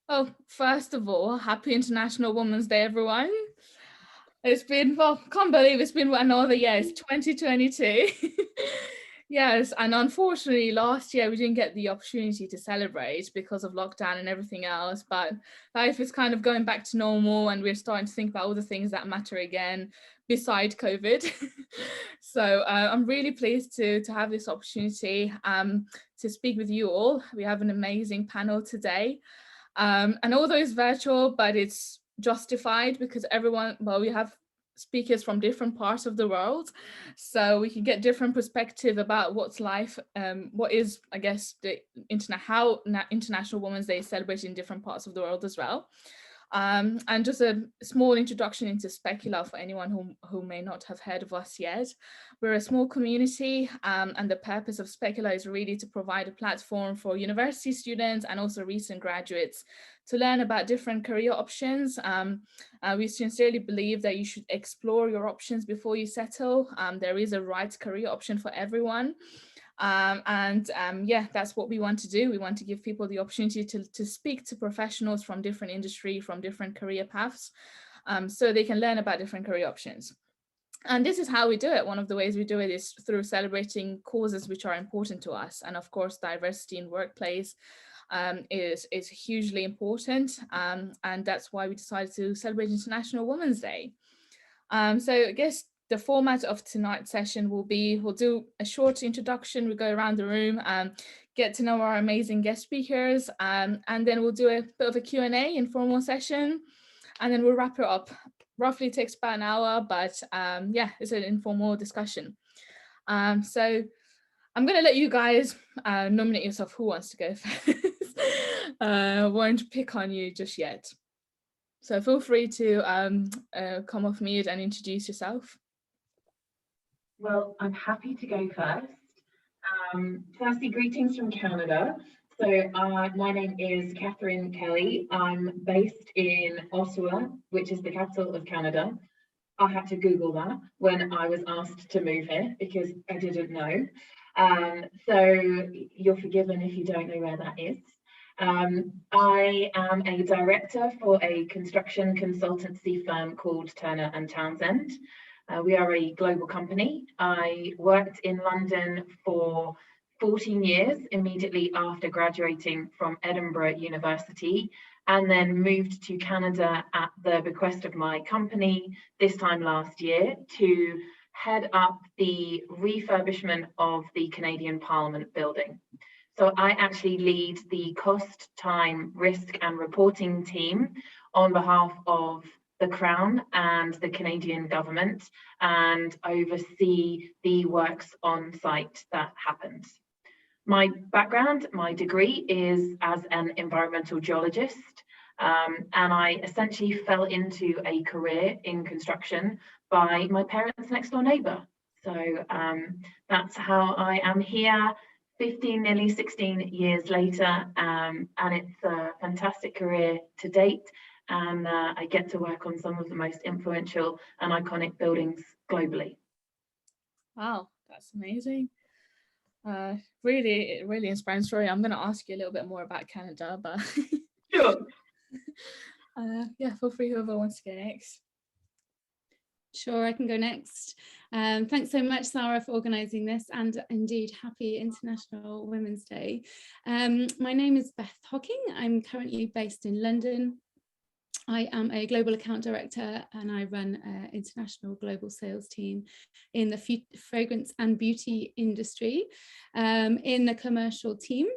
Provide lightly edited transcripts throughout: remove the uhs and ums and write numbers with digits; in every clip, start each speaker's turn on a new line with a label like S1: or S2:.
S1: Oh, first of all, happy International Women's Day, everyone. It's been, well, can't believe it's been another year. It's 2022. Yes, and unfortunately, last year we didn't get the opportunity to celebrate because of lockdown and everything else. But life is kind of going back to normal, and we're starting to think about all the things that matter again, beside COVID. So I'm really pleased to have this opportunity to speak with you all. We have an amazing panel today. And although it's virtual, but it's justified because everyone, well, we have speakers from different parts of the world, so we can get different perspective about what's life, what is, I guess, the International Women's Day is celebrated in different parts of the world as well. And just a small introduction into Specula for anyone who may not have heard of us yet. We're a small community, and the purpose of Specula is really to provide a platform for university students and also recent graduates to learn about different career options. We sincerely believe that you should explore your options before you settle. There is a right career option for everyone. Yeah, that's what we want to do. We want to give people the opportunity to speak to professionals from different industry, from different career paths, so they can learn about different career options. And this is how we do it. One of the ways we do it is through celebrating causes which are important to us. And of course, diversity in workplace is hugely important. And that's why we decided to celebrate International Women's Day. So I guess the format of tonight's session will be, we'll do a short introduction, we go around the room, get to know our amazing guest speakers, and then we'll do a bit of a Q&A, informal session, and then we'll wrap it up. Roughly takes about an hour, but yeah, it's an informal discussion. So I'm going to let you guys nominate yourself. Who wants to go first? Won't pick on you just yet. So feel free to come off mute and introduce yourself.
S2: Well, I'm happy to go first. Firstly, greetings from Canada. So my name is Catherine Kelly. I'm based in Ottawa, which is the capital of Canada. I had to Google that when I was asked to move here because I didn't know. So you're forgiven if you don't know where that is. I am a director for a construction consultancy firm called Turner and Townsend. We are a global company. I worked in London for 14 years immediately after graduating from Edinburgh University, and then moved to Canada at the bequest of my company this time last year to head up the refurbishment of the Canadian Parliament building. So I actually lead the cost, time, risk and reporting team on behalf of the Crown and the Canadian government, and oversee the works on site that happens. My background, my degree is as an environmental geologist, and I essentially fell into a career in construction by my parents' next door neighbour. So that's how I am here 15, nearly 16 years later, and it's a fantastic career to date. And I get to work on some of the most influential and iconic buildings globally.
S1: Wow, that's amazing. Really inspiring story. I'm going to ask you a little bit more about Canada, but
S2: Sure.
S1: Yeah, feel free, whoever wants to go next.
S3: Sure, I can go next. Thanks so much, Sarah, for organising this, and indeed, happy International Women's Day. My name is Beth Hocking. I'm currently based in London. I am a global account director and I run an international global sales team in the fragrance and beauty industry in the commercial team.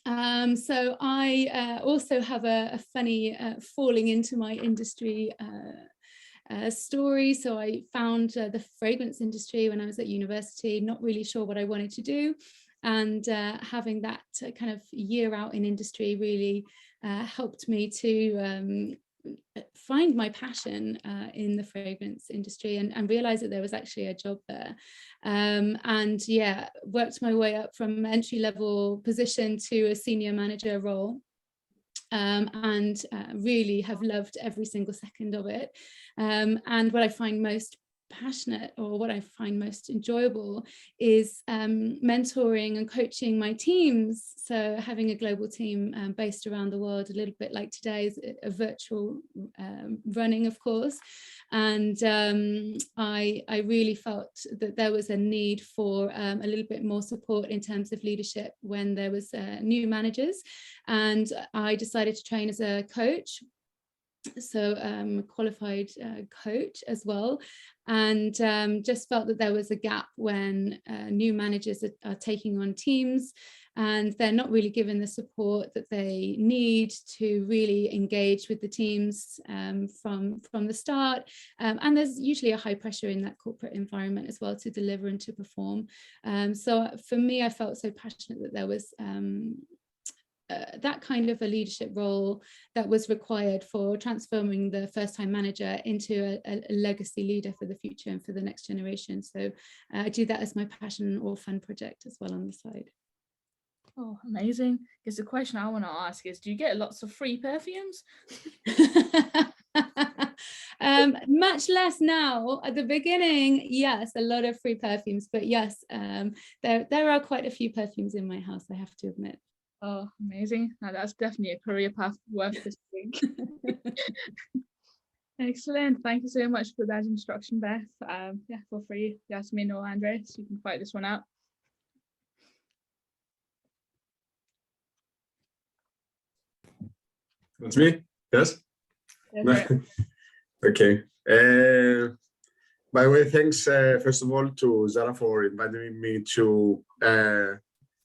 S3: So I also have a funny falling into my industry story. So I found the fragrance industry when I was at university, not really sure what I wanted to do. And having that kind of year out in industry really helped me to find my passion in the fragrance industry and realize that there was actually a job there. And yeah, worked my way up from entry-level position to a senior manager role. And really have loved every single second of it. And what I find most passionate, or what I find most enjoyable, is mentoring and coaching my teams. So having a global team based around the world, a little bit like today, is a virtual running, of course. And I really felt that there was a need for a little bit more support in terms of leadership when there was new managers. And I decided to train as a coach, so a qualified coach as well, and just felt that there was a gap when new managers are taking on teams and they're not really given the support that they need to really engage with the teams from the start. And there's usually a high pressure in that corporate environment as well to deliver and to perform. So for me, I felt so passionate that there was that kind of a leadership role that was required for transforming the first-time manager into a legacy leader for the future and for the next generation. So I do that as my passion or fun project as well on the side.
S1: Oh, amazing. Because the question I want to ask is, do you get lots of free perfumes?
S3: Much less now. At the beginning, yes, a lot of free perfumes, but yes, there are quite a few perfumes in my house, I have to admit.
S1: Oh, amazing. Now that's definitely a career path worth pursuing. Excellent. Thank you so much for that instruction, Beth. Yeah, feel free, Yasmin or Andres, you can fight this one out.
S4: That's me? Yes? Okay. By the way, thanks first of all to Zara for inviting me to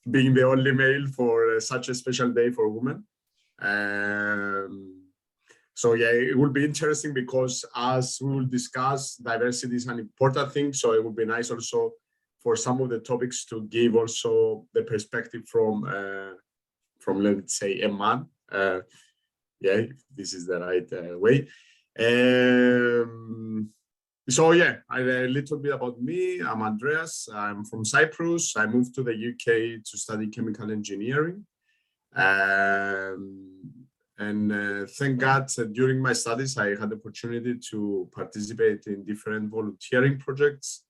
S4: being the only male for such a special day for women. So yeah, it will be interesting because as we will discuss, diversity is an important thing. So it would be nice also for some of the topics to give also the perspective from let's say a man. Yeah, if this is the right way. So yeah, a little bit about me. I'm Andreas. I'm from Cyprus. I moved to the UK to study chemical engineering. And thank God during my studies, I had the opportunity to participate in different volunteering projects.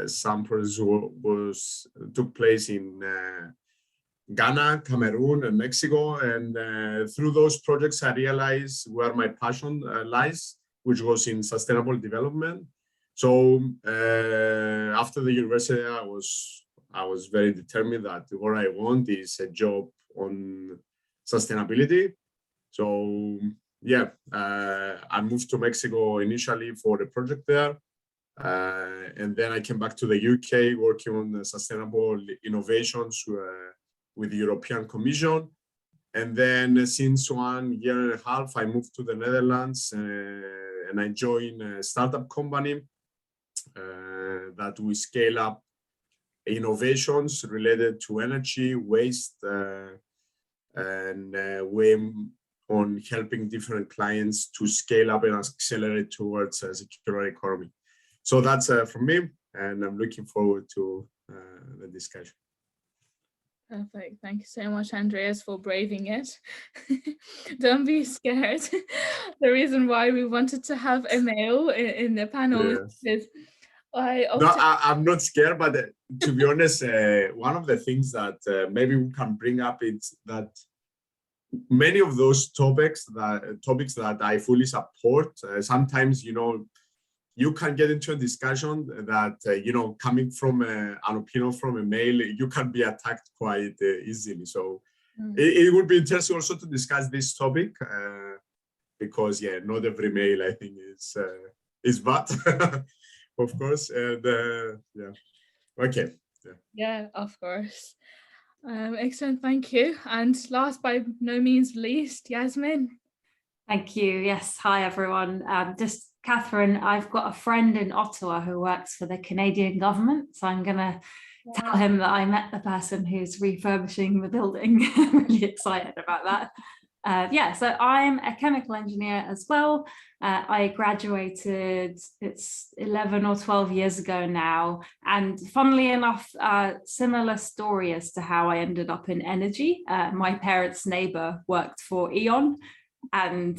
S4: Some projects took place in Ghana, Cameroon, and Mexico. And through those projects, I realized where my passion lies, which was in sustainable development. So after the university, I was very determined that what I want is a job on sustainability. So yeah, I moved to Mexico initially for the project there. And then I came back to the UK working on sustainable innovations with the European Commission. And then since 1.5 years, I moved to the Netherlands and I joined a startup company that we scale up innovations related to energy, waste, and we aim on helping different clients to scale up and accelerate towards a circular economy. So that's from me, and I'm looking forward to the discussion.
S1: Perfect. Thank you so much, Andreas, for braving it. Don't be scared. The reason why we wanted to have a male in the panel is
S4: I'm not scared, but to be honest, one of the things that maybe we can bring up is that many of those topics that I fully support, sometimes, you can get into a discussion that, coming from an opinion from a male, you can be attacked quite easily. So it would be interesting also to discuss this topic because, yeah, not every male, I think, is bad, of course. And yeah, okay.
S1: Yeah, of course. Excellent, thank you. And last by no means least, Yasmin.
S5: Thank you. Yes, hi everyone. Just Catherine, I've got a friend in Ottawa who works for the Canadian government, so I'm going to tell him that I met the person who's refurbishing the building. I'm really excited about that. Yeah, so I'm a chemical engineer as well. I graduated, it's 11 or 12 years ago now. And funnily enough, similar story as to how I ended up in energy. My parents' neighbor worked for E.ON. and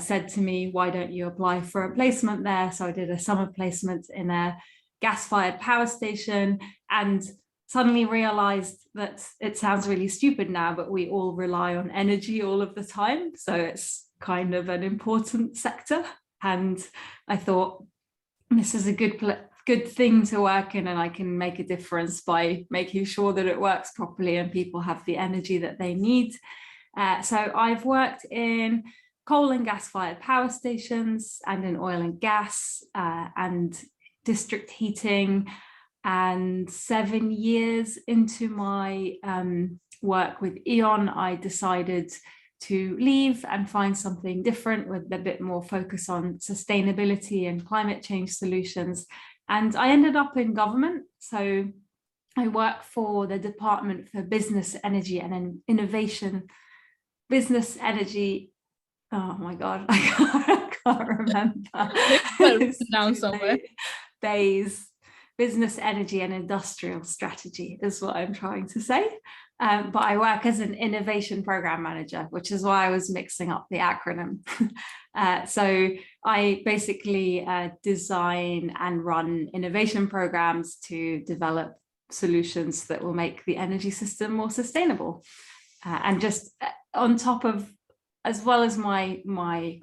S5: said to me, why don't you apply for a placement there? So I did a summer placement in a gas-fired power station, and suddenly realized that it sounds really stupid now, but we all rely on energy all of the time. So it's kind of an important sector. And I thought, this is a good thing to work in, and I can make a difference by making sure that it works properly and people have the energy that they need. So I've worked in coal and gas-fired power stations and in oil and gas and district heating. And 7 years into my work with E.ON, I decided to leave and find something different with a bit more focus on sustainability and climate change solutions. And I ended up in government. So I work for the Department for Business, Energy and Innovation. Business, Energy, oh my God, I can't remember.
S1: Down somewhere.
S5: BEIS, Business, Energy and Industrial Strategy is what I'm trying to say. But I work as an innovation program manager, which is why I was mixing up the acronym. So I basically design and run innovation programs to develop solutions that will make the energy system more sustainable. And just on top of, as well as my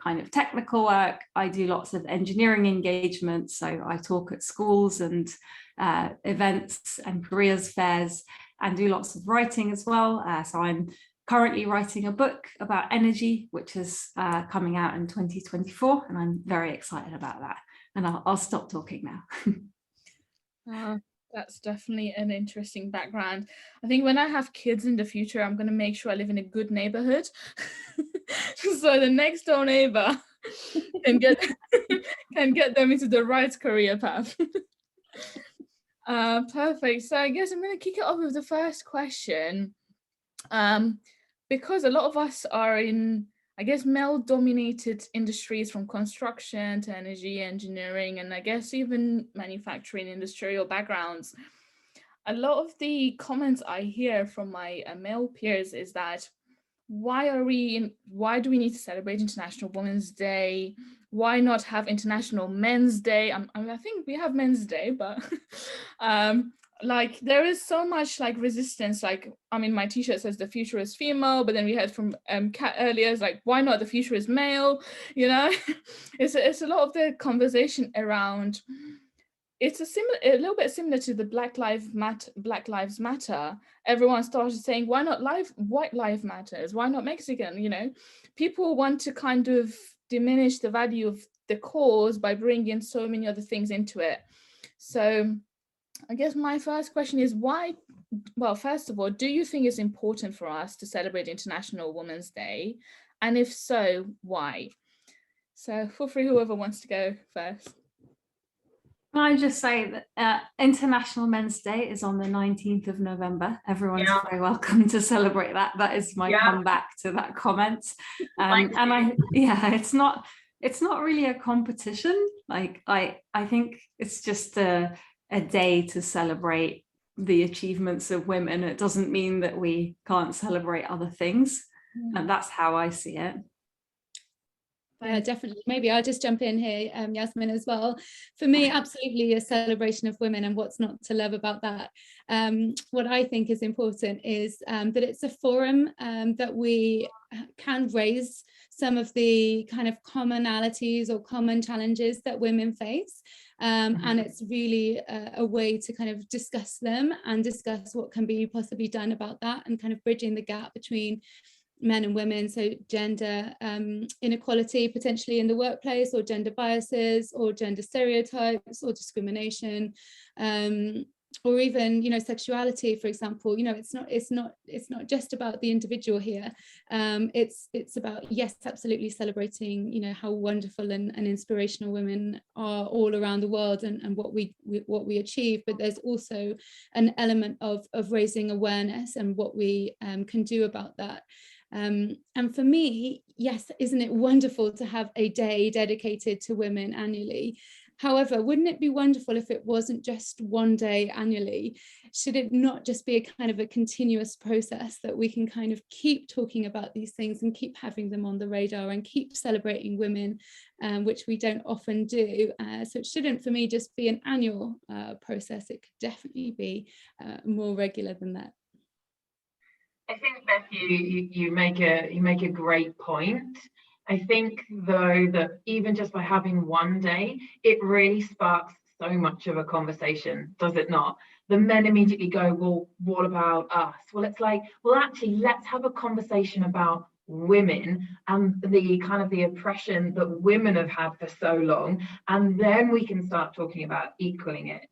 S5: kind of technical work, I do lots of engineering engagement. So I talk at schools and events and careers fairs, and do lots of writing as well. So I'm currently writing a book about energy, which is coming out in 2024, and I'm very excited about that. And I'll stop talking now.
S1: That's definitely an interesting background. I think when I have kids in the future, I'm going to make sure I live in a good neighborhood. So the next door neighbor can get them into the right career path. Perfect. So I guess I'm going to kick it off with the first question. Because a lot of us are in, I guess, male-dominated industries, from construction to energy, engineering, and I guess even manufacturing, industrial backgrounds. A lot of the comments I hear from my male peers is that why do we need to celebrate International Women's Day? Why not have International Men's Day? I think we have Men's Day, but like there is so much like resistance. Like, I mean, my t-shirt says the future is female, but then we heard from Kat earlier, it's like, why not the future is male? You know, it's a lot of the conversation around. It's a little bit similar to the Black Lives Matter. Everyone started saying, why not white life matters? Why not Mexican? You know, people want to kind of diminish the value of the cause by bringing so many other things into it. So I guess my first question is why, well, first of all, do you think it's important for us to celebrate International Women's Day? And if so, why? So feel free, whoever wants to go first.
S5: Can I just say that International Men's Day is on the 19th of November. Everyone's very welcome to celebrate that. That is my comeback to that comment. And it's not really a competition. Like I think it's just a day to celebrate the achievements of women. It doesn't mean that we can't celebrate other things. And that's how I see it.
S3: Yeah, definitely. Maybe I'll just jump in here, Yasmin, as well. For me, absolutely a celebration of women, and what's not to love about that. What I think is important is that it's a forum that we can raise some of the kind of commonalities or common challenges that women face. And it's really a way to kind of discuss them and discuss what can be possibly done about that, and kind of bridging the gap between men and women, so gender inequality potentially in the workplace, or gender biases, or gender stereotypes, or discrimination, or even, you know, sexuality, for example. You know, it's not just about the individual here. It's about, yes, absolutely celebrating, you know, how wonderful and inspirational women are all around the world, and what we achieve. But there's also an element of raising awareness and what we can do about that. And for me, yes, isn't it wonderful to have a day dedicated to women annually? However, wouldn't it be wonderful if it wasn't just one day annually? Should it not just be a kind of a continuous process that we can kind of keep talking about these things and keep having them on the radar and keep celebrating women, which we don't often do? So it shouldn't, for me, just be an annual process. It could definitely be more regular than that.
S2: I think, Beth, you make a great point. I think, though, that even just by having one day, it really sparks so much of a conversation, does it not? The men immediately go, well, what about us? Well, it's like, well, actually, let's have a conversation about women and the kind of the oppression that women have had for so long, and then we can start talking about equaling it.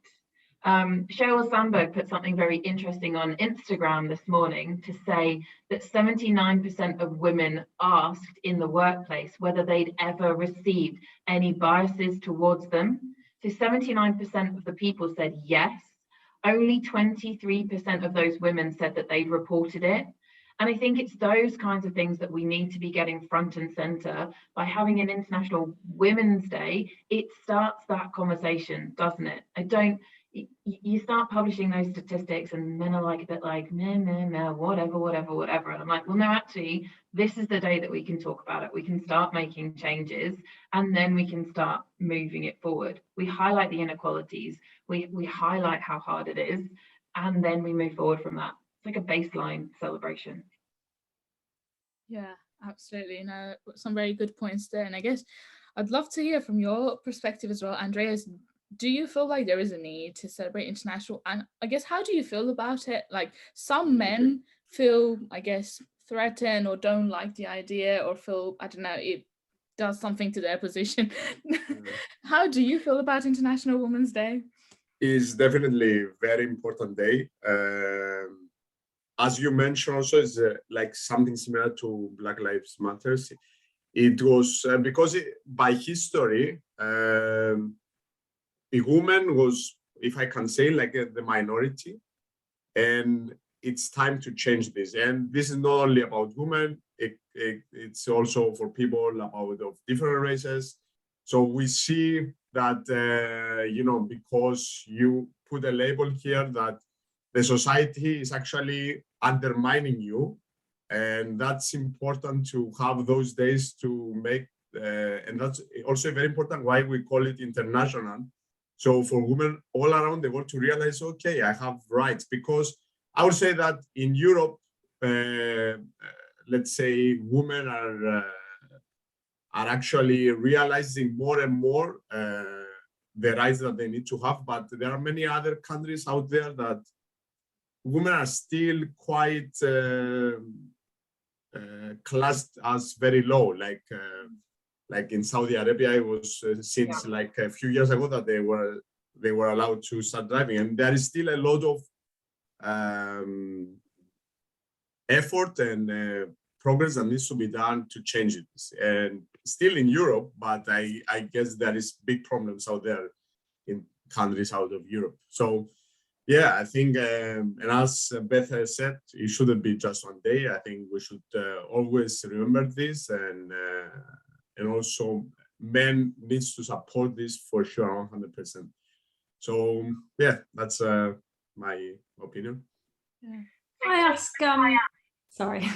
S2: Sheryl Sandberg put something very interesting on Instagram this morning to say that 79% of women asked in the workplace whether they'd ever received any biases towards them. So 79% of the people said yes. Only 23% of those women said that they'd reported it. And I think it's those kinds of things that we need to be getting front and center. By having an International Women's Day, it starts that conversation, doesn't it? You start publishing those statistics and men are like a bit like, meh, whatever. And I'm like, well, no, actually, this is the day that we can talk about it. We can start making changes, and then we can start moving it forward. We highlight the inequalities, we highlight how hard it is, and then we move forward from that. It's like a baseline celebration.
S1: Yeah, absolutely. No, some very good points there. And I guess I'd love to hear from your perspective as well, Andreas. Do you feel like there is a need to celebrate international? And I guess, how do you feel about it? Like, some men feel, I guess, threatened or don't like the idea, or feel, I don't know, it does something to their position. How do you feel about International Women's Day?
S4: Is definitely a very important day. As you mentioned, also, it's like something similar to Black Lives Matter. It was because by history, the woman was, if I can say, like the minority, and it's time to change this. And this is not only about women, it's also for people of different races. So we see that, because you put a label here that the society is actually undermining you, and that's important to have those days to make, and that's also very important why we call it international. So for women all around the world to realize, okay, I have rights. Because I would say that in Europe, let's say women are actually realizing more and more the rights that they need to have. But there are many other countries out there that women are still quite classed as very low, like in Saudi Arabia. It was since like a few years ago that they were allowed to start driving, and there is still a lot of effort and progress that needs to be done to change it. And still in Europe, but I guess there is big problems out there in countries out of Europe. So yeah, I think, and as Beth has said, it shouldn't be just one day. I think we should always remember this, and also men needs to support this for sure, 100%. So yeah, that's my opinion.
S1: Yeah.
S5: I ask, sorry.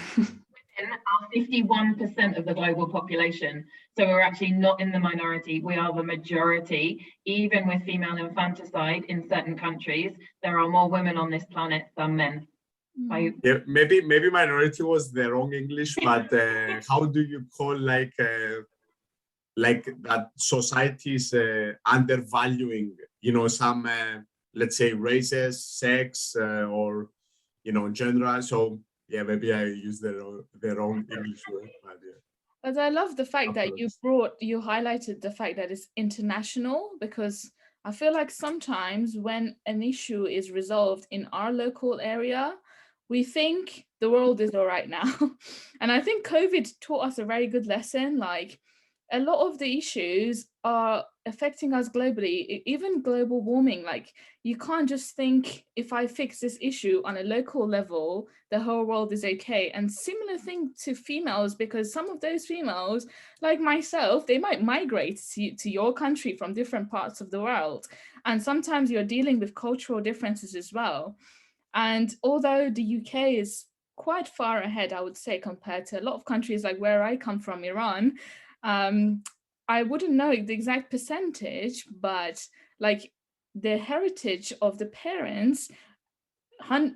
S2: Are 51% of the global population. So we're actually not in the minority, we are the majority. Even with female infanticide in certain countries, there are more women on this planet than men.
S4: Yeah, maybe minority was the wrong English, but how do you call like that society is undervaluing, some let's say races, sex, or gender. So yeah, maybe I used the wrong English word, but yeah.
S1: But I love the fact that you highlighted the fact that it's international, because I feel like sometimes when an issue is resolved in our local area, we think the world is all right now. And I think COVID taught us a very good lesson. Like, a lot of the issues are affecting us globally, even global warming. Like, you can't just think, if I fix this issue on a local level, the whole world is okay. And similar thing to females, because some of those females, like myself, they might migrate to your country from different parts of the world. And sometimes you're dealing with cultural differences as well. And although the UK is quite far ahead, I would say, compared to a lot of countries like where I come from, Iran, I wouldn't know the exact percentage, but like the heritage of the parents,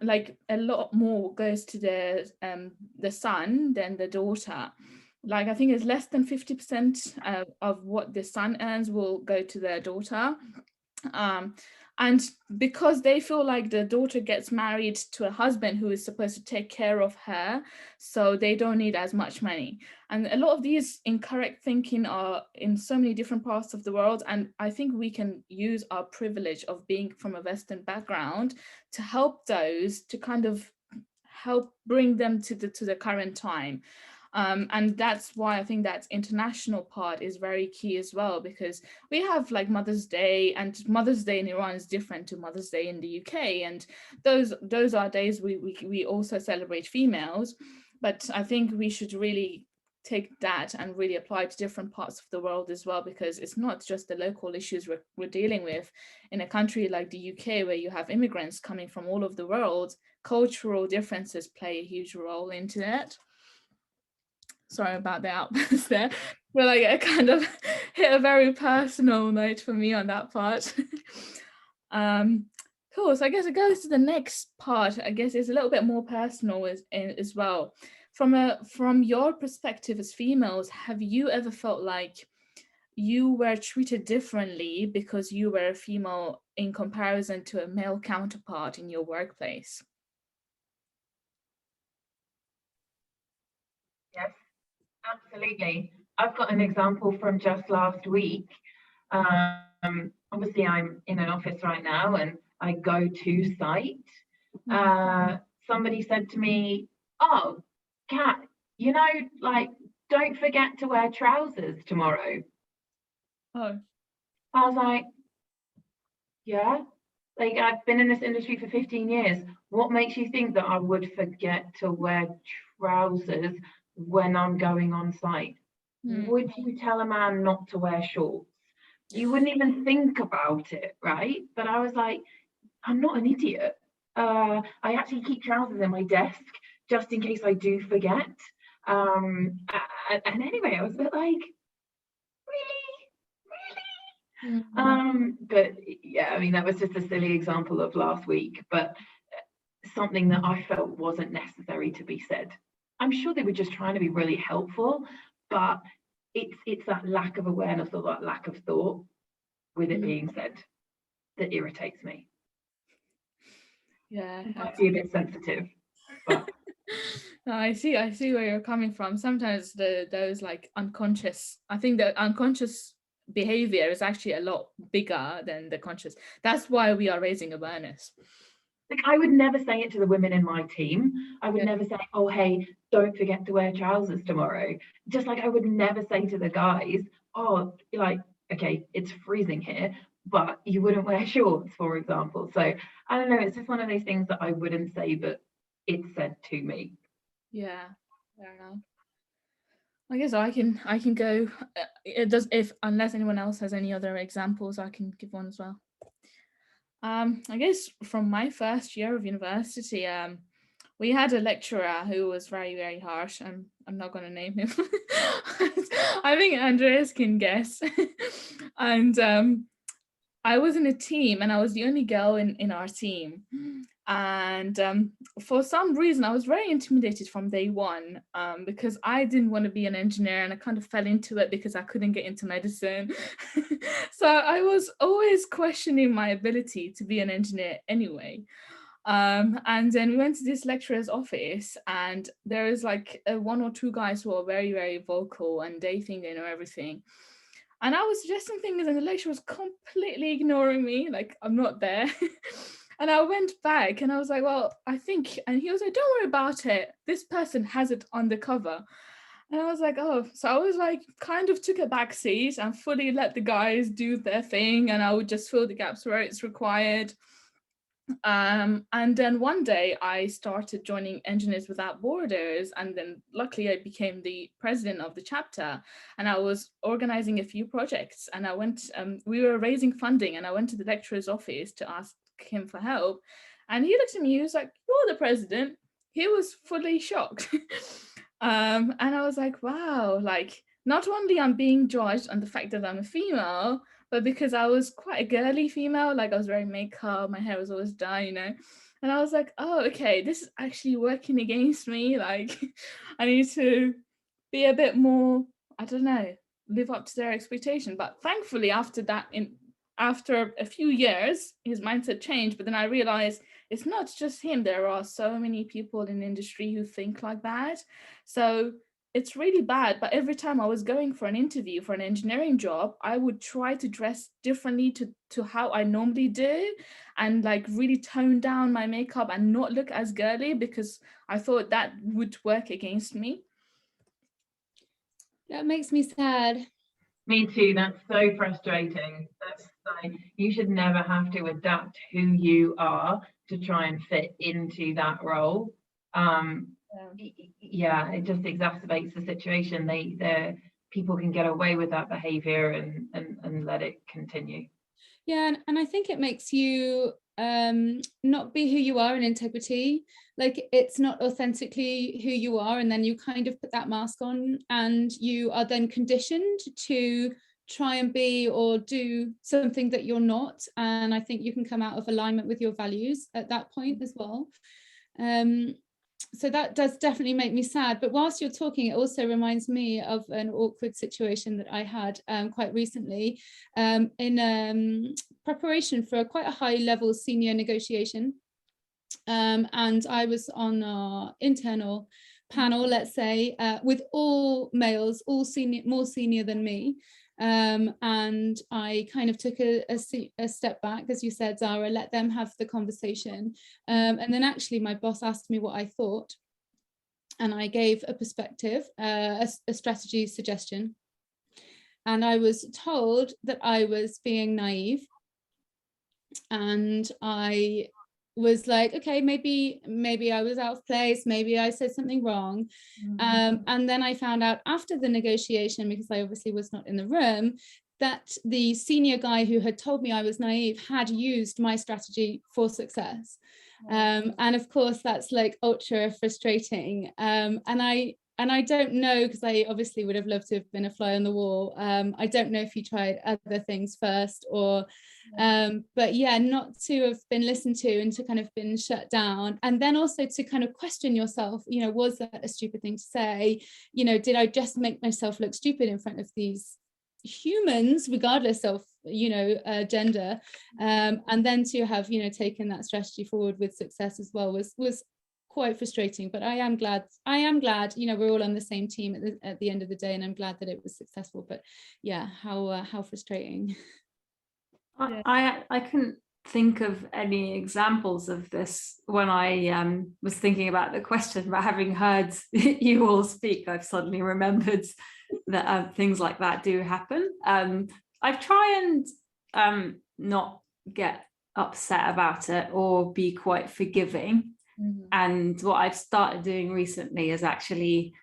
S1: like a lot more goes to the son than the daughter. Like, I think it's less than 50% of what the son earns will go to their daughter. And because they feel like the daughter gets married to a husband who is supposed to take care of her, so they don't need as much money. And a lot of these incorrect thinking are in so many different parts of the world. And I think we can use our privilege of being from a Western background to help those, to kind of help bring them to the current time. And that's why I think that international part is very key as well, because we have like Mother's Day, and Mother's Day in Iran is different to Mother's Day in the UK. And those are days we also celebrate females. But I think we should really take that and really apply to different parts of the world as well, because it's not just the local issues we're dealing with. In a country like the UK, where you have immigrants coming from all over the world, cultural differences play a huge role into it. Sorry about the outburst there, but like it kind of hit a very personal note for me on that part. Cool. So I guess it goes to the next part. I guess it's a little bit more personal as well. From your perspective as females, have you ever felt like you were treated differently because you were a female in comparison to a male counterpart in your workplace?
S2: Yes, absolutely. I've got an example from just last week. Obviously, I'm in an office right now and I go to site. Somebody said to me, "Oh, Kat, like, don't forget to wear trousers tomorrow."
S1: Oh.
S2: I was like, yeah, like, I've been in this industry for 15 years. What makes you think that I would forget to wear trousers when I'm going on site? Would you tell a man not to wear shorts? You wouldn't even think about it, right? But I was like, I'm not an idiot. I actually keep trousers in my desk just in case I do forget. And anyway, I was a bit like, really? But yeah, I mean, that was just a silly example of last week, but something that I felt wasn't necessary to be said. I'm sure they were just trying to be really helpful, but it's that lack of awareness or that lack of thought with it being said that irritates me.
S1: Yeah,
S2: I might be a bit sensitive, but
S1: no, I see where you're coming from. Sometimes those like unconscious, I think the unconscious behavior is actually a lot bigger than the conscious. That's why we are raising awareness.
S2: Like, I would never say it to the women in my team. I would never say, "Oh, hey, don't forget to wear trousers tomorrow." Just like I would never say to the guys, "Oh, like, okay, it's freezing here, but you wouldn't wear shorts," for example. So I don't know, it's just one of those things that I wouldn't say, but it's said to me.
S1: Yeah, fair enough. I guess I can go. It does, if unless anyone else has any other examples, I can give one as well. I guess from my first year of university, we had a lecturer who was very, very harsh. I'm not going to name him. I think Andreas can guess. And I was in a team, and I was the only girl in our team. And for some reason, I was very intimidated from day one, because I didn't want to be an engineer, and I kind of fell into it because I couldn't get into medicine. So I was always questioning my ability to be an engineer anyway. And then we went to this lecturer's office, and there is like one or two guys who are very, very vocal, and they think they know everything. And I was suggesting things, and the lecturer was completely ignoring me, like I'm not there. And I went back and I was like, well, I think, and he was like, don't worry about it. This person has it undercover. And I was like, oh, so I was like, kind of took a back seat and fully let the guys do their thing, and I would just fill the gaps where it's required. And then one day I started joining Engineers Without Borders, and then luckily I became the president of the chapter, and I was organizing a few projects, and I went, we were raising funding, and I went to the lecturer's office to ask him for help, and he looked at me, he was like, you're the president. He was fully shocked. And I was like, wow, like not only I'm being judged on the fact that I'm a female, but because I was quite a girly female, like I was wearing makeup, my hair was always done, you know. And I was like, oh, okay, this is actually working against me. Like, I need to be a bit more, I don't know, live up to their expectation. But thankfully, after that, after a few years, his mindset changed. But then I realized it's not just him. There are so many people in the industry who think like that. So it's really bad, but every time I was going for an interview for an engineering job, I would try to dress differently to how I normally do, and like really tone down my makeup and not look as girly, because I thought that would work against me.
S3: That makes me sad.
S2: Me too. That's so frustrating. You should never have to adapt who you are to try and fit into that role. Yeah, it just exacerbates the situation. People can get away with that behavior and let it continue.
S3: Yeah, and I think it makes you not be who you are in integrity. Like, it's not authentically who you are, and then you kind of put that mask on, and you are then conditioned to try and be or do something that you're not. And I think you can come out of alignment with your values at that point as well. So that does definitely make me sad. But whilst you're talking, it also reminds me of an awkward situation that I had quite recently in preparation for quite a high level senior negotiation. And I was on our internal panel, let's say, with all males, all senior, more senior than me. And I kind of took a step back, as you said, Zara, let them have the conversation. And then actually my boss asked me what I thought. And I gave a perspective, a strategy suggestion. And I was told that I was being naive. And I was like, okay, maybe I was out of place, maybe I said something wrong. And then I found out after the negotiation, because I obviously was not in the room, that the senior guy who had told me I was naive had used my strategy for success. And of course that's like ultra frustrating. And I don't know, because I obviously would have loved to have been a fly on the wall. I don't know if you tried other things first, or but yeah, not to have been listened to and to kind of been shut down, and then also to kind of question yourself, you know, was that a stupid thing to say? You know, did I just make myself look stupid in front of these humans, regardless of, you know, gender? And then to have, you know, taken that strategy forward with success as well was quite frustrating. But I am glad, you know, we're all on the same team at the end of the day, and I'm glad that it was successful. But yeah, how frustrating.
S5: I couldn't think of any examples of this when I was thinking about the question, but having heard you all speak, I've suddenly remembered that things like that do happen. I try and not get upset about it or be quite forgiving. And what I've started doing recently is actually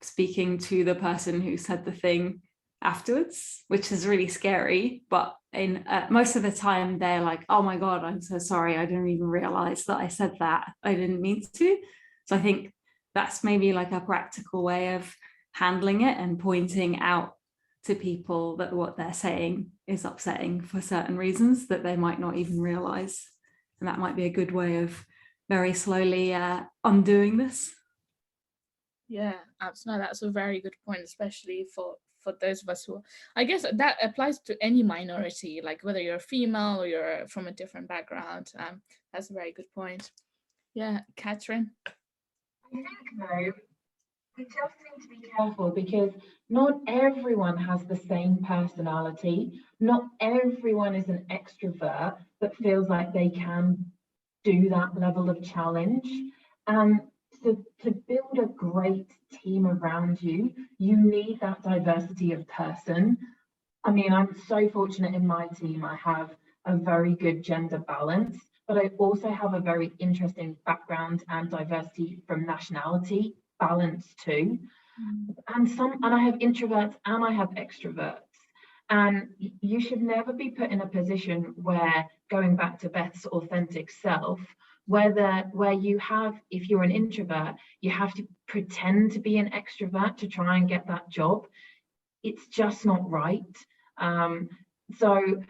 S5: speaking to the person who said the thing afterwards, which is really scary. But in most of the time they're like, oh my God, I'm so sorry, I didn't even realize that I said that, I didn't mean to. So I think that's maybe like a practical way of handling it and pointing out to people that what they're saying is upsetting for certain reasons that they might not even realize. And that might be a good way of very slowly undoing this.
S1: Yeah, absolutely. That's a very good point, especially for those of us who, I guess that applies to any minority, like whether you're female or you're from a different background. That's a very good point. Yeah, Catherine.
S2: I think though, we just need to be careful, because not everyone has the same personality. Not everyone is an extrovert that feels like they can do that level of challenge. to build a great team around you, you need that diversity of person. I mean, I'm so fortunate in my team. I have a very good gender balance, but I also have a very interesting background and diversity from nationality balance too. And I have introverts and I have extroverts. And you should never be put in a position where, going back to Beth's authentic self, where you have, if you're an introvert, you have to pretend to be an extrovert to try and get that job. It's just not right. So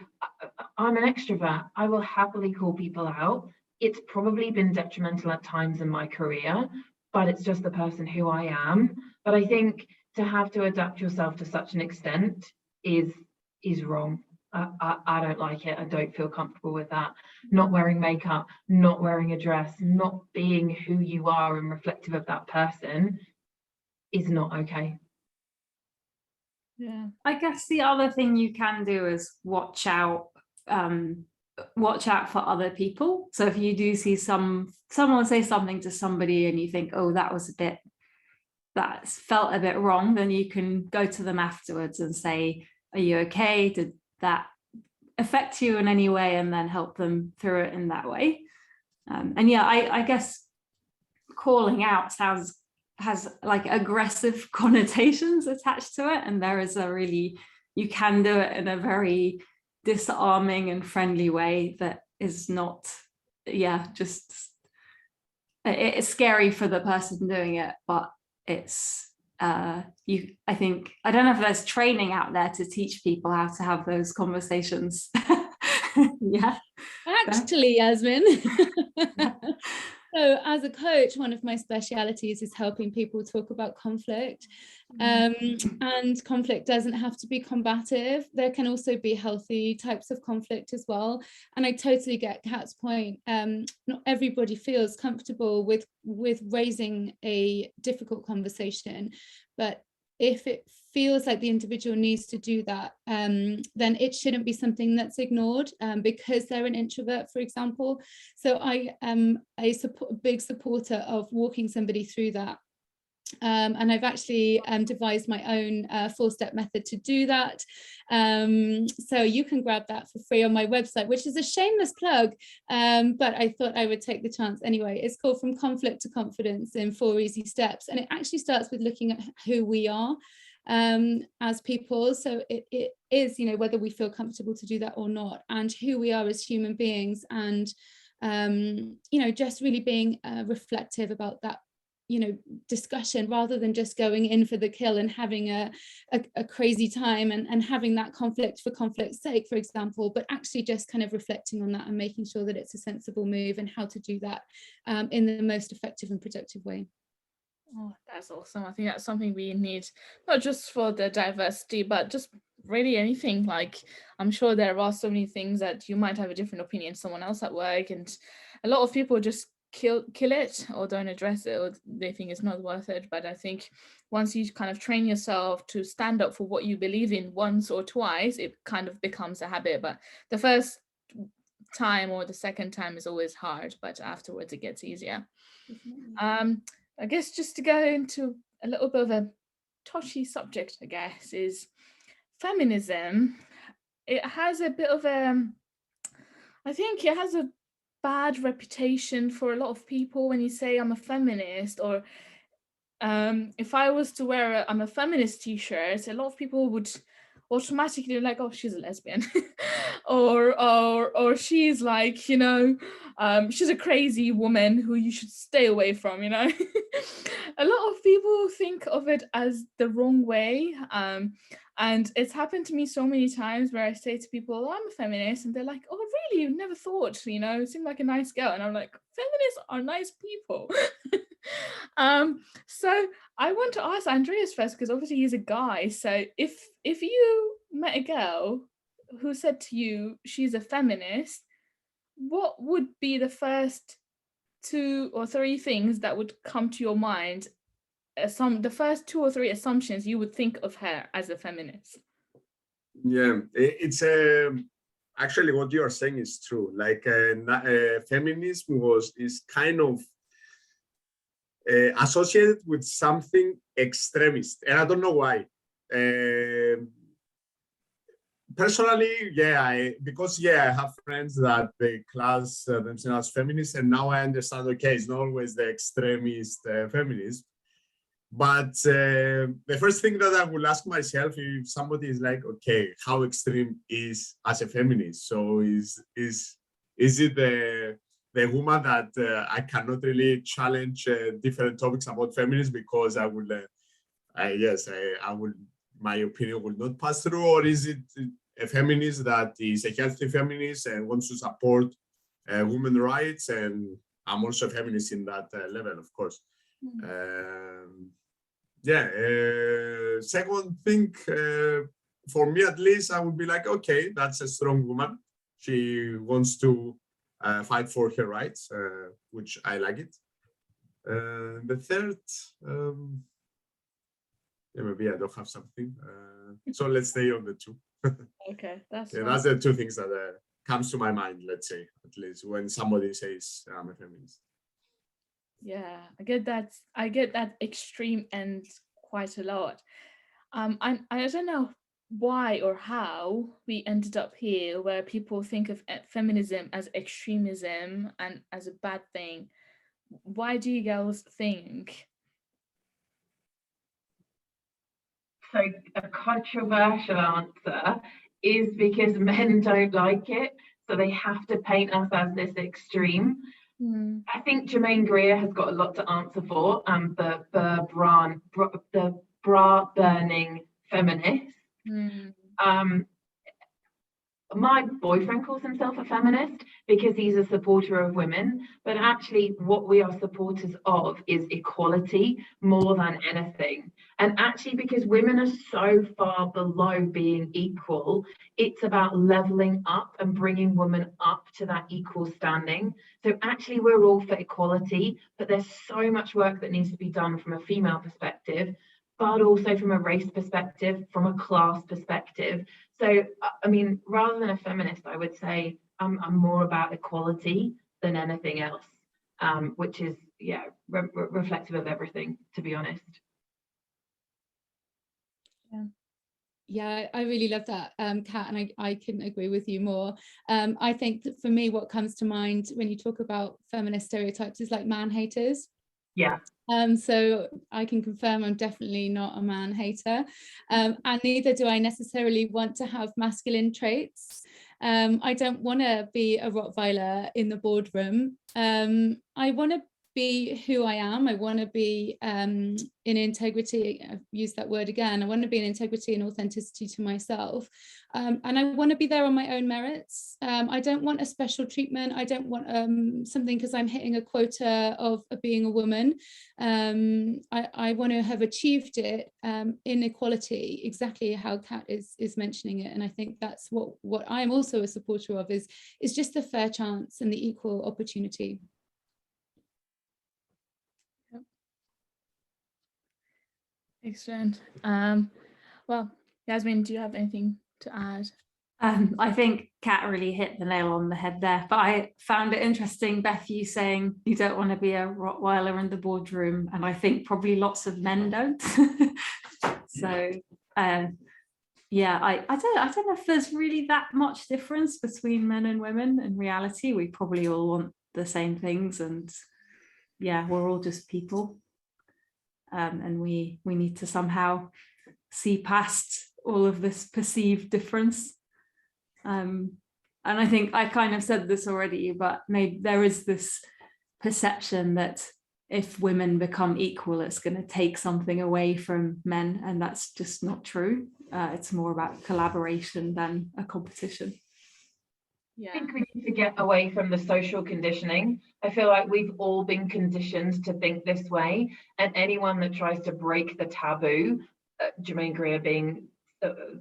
S2: I'm an extrovert. I will happily call people out. It's probably been detrimental at times in my career, but it's just the person who I am. But I think to have to adapt yourself to such an extent is wrong. I don't like it. I don't feel comfortable with that. Not wearing makeup, not wearing a dress, not being who you are and reflective of that person is not okay.
S1: Yeah.
S5: I guess the other thing you can do is watch out for other people. So if you do see someone say something to somebody and you think, oh, that felt a bit wrong, then you can go to them afterwards and say, are you okay? Did that affect you in any way? And then help them through it in that way. And yeah, I guess calling out has like aggressive connotations attached to it. And there is you can do it in a very disarming and friendly way that is not, it's scary for the person doing it, but it's I don't know if there's training out there to teach people how to have those conversations. Yeah.
S3: Actually, Yasmin. So as a coach, one of my specialities is helping people talk about conflict. And conflict doesn't have to be combative. There can also be healthy types of conflict as well. And I totally get Kat's point. Not everybody feels comfortable with raising a difficult conversation, but if it feels like the individual needs to do that, then it shouldn't be something that's ignored because they're an introvert, for example. So I am a big supporter of walking somebody through that. And I've actually devised my own 4-step method to do that. So you can grab that for free on my website, which is a shameless plug, but I thought I would take the chance anyway. It's called From Conflict to Confidence in 4 Easy Steps. And it actually starts with looking at who we are as people. So it is, whether we feel comfortable to do that or not, and who we are as human beings, and just really being reflective about that discussion, rather than just going in for the kill and having a crazy time and having that conflict for conflict's sake, for example, but actually just kind of reflecting on that and making sure that it's a sensible move and how to do that in the most effective and productive way.
S1: Oh, that's awesome. I think that's something we need, not just for the diversity, but just really anything. Like, I'm sure there are so many things that you might have a different opinion to someone else at work, and a lot of people just kill it or don't address it, or they think it's not worth it. But I think once you kind of train yourself to stand up for what you believe in once or twice, it kind of becomes a habit. But the first time or the second time is always hard, but afterwards it gets easier. I guess just to go into a little bit of a touchy subject, I guess, is feminism. It has a bit of I think it has a bad reputation for a lot of people when you say I'm a feminist, or if I was to wear I'm a feminist t-shirt, a lot of people would automatically like, oh, she's a lesbian, or she's like, she's a crazy woman who you should stay away from. A lot of people think of it as the wrong way, and it's happened to me so many times where I say to people, oh, I'm a feminist, and they're like, oh, really? You've never thought, you seem like a nice girl. And I'm like, feminists are nice people. So I want to ask Andreas first, because obviously he's a guy. So if you met a girl who said to you she's a feminist, what would be the first 2 or 3 things that would come to your mind? The first 2 or 3 assumptions you would think of her as a feminist.
S4: Yeah, it's actually what you are saying is true. Like feminism is kind of associated with something extremist, and I don't know why. Personally, because I have friends that they class themselves as feminists, and now I understand, okay, it's not always the extremist feminist. But the first thing that I will ask myself, if somebody is like, okay, how extreme is as a feminist? So is it the woman that I cannot really challenge different topics about feminism because I will, I will, my opinion will not pass through, or is it a feminist that is a healthy feminist and wants to support women's rights? And I'm also a feminist in that level, of course. Second thing, for me at least, I would be like, okay, that's a strong woman. She wants to fight for her rights, which I like it. The third, maybe I don't have something. So let's stay on the two.
S1: Okay, that's
S4: that's the two things that comes to my mind, let's say, at least when somebody says I'm a feminist.
S1: Yeah, I get that extreme end quite a lot. I don't know why or how we ended up here, where people think of feminism as extremism and as a bad thing. Why do you girls think?
S2: So a controversial answer is because men don't like it, so they have to paint us as this extreme. I think Germaine Greer has got a lot to answer for, the bra burning feminist. My boyfriend calls himself a feminist because he's a supporter of women, but actually what we are supporters of is equality more than anything. And actually, because women are so far below being equal, it's about leveling up and bringing women up to that equal standing. So actually we're all for equality, but there's so much work that needs to be done from a female perspective, but also from a race perspective, from a class perspective. So, I mean, rather than a feminist, I would say I'm more about equality than anything else, which is, reflective of everything, to be honest.
S3: Yeah, I really love that, Kat, and I couldn't agree with you more. I think that for me, what comes to mind when you talk about feminist stereotypes is like man haters.
S2: Yeah.
S3: So I can confirm I'm definitely not a man hater, and neither do I necessarily want to have masculine traits. I don't want to be a Rottweiler in the boardroom. I want to be who I am. I want to be in integrity. I've used that word again. I want to be in integrity and authenticity to myself. And I want to be there on my own merits. I don't want a special treatment. I don't want something because I'm hitting a quota of being a woman. I want to have achieved it in equality, exactly how Kat is mentioning it. And I think that's what I'm also a supporter of is just the fair chance and the equal opportunity.
S1: Excellent. Well, Yasmin, do you have anything to add?
S5: I think Kat really hit the nail on the head there, but I found it interesting, Beth, you saying you don't want to be a Rottweiler in the boardroom, and I think probably lots of men don't. So I don't know if there's really that much difference between men and women. In reality, we probably all want the same things, and we're all just people, and we need to somehow see past all of this perceived difference. And I think I kind of said this already, but maybe there is this perception that if women become equal, it's going to take something away from men, and that's just not true. It's more about collaboration than a competition.
S2: I think we need to get away from the social conditioning. I feel like we've all been conditioned to think this way, and anyone that tries to break the taboo, Germaine Greer being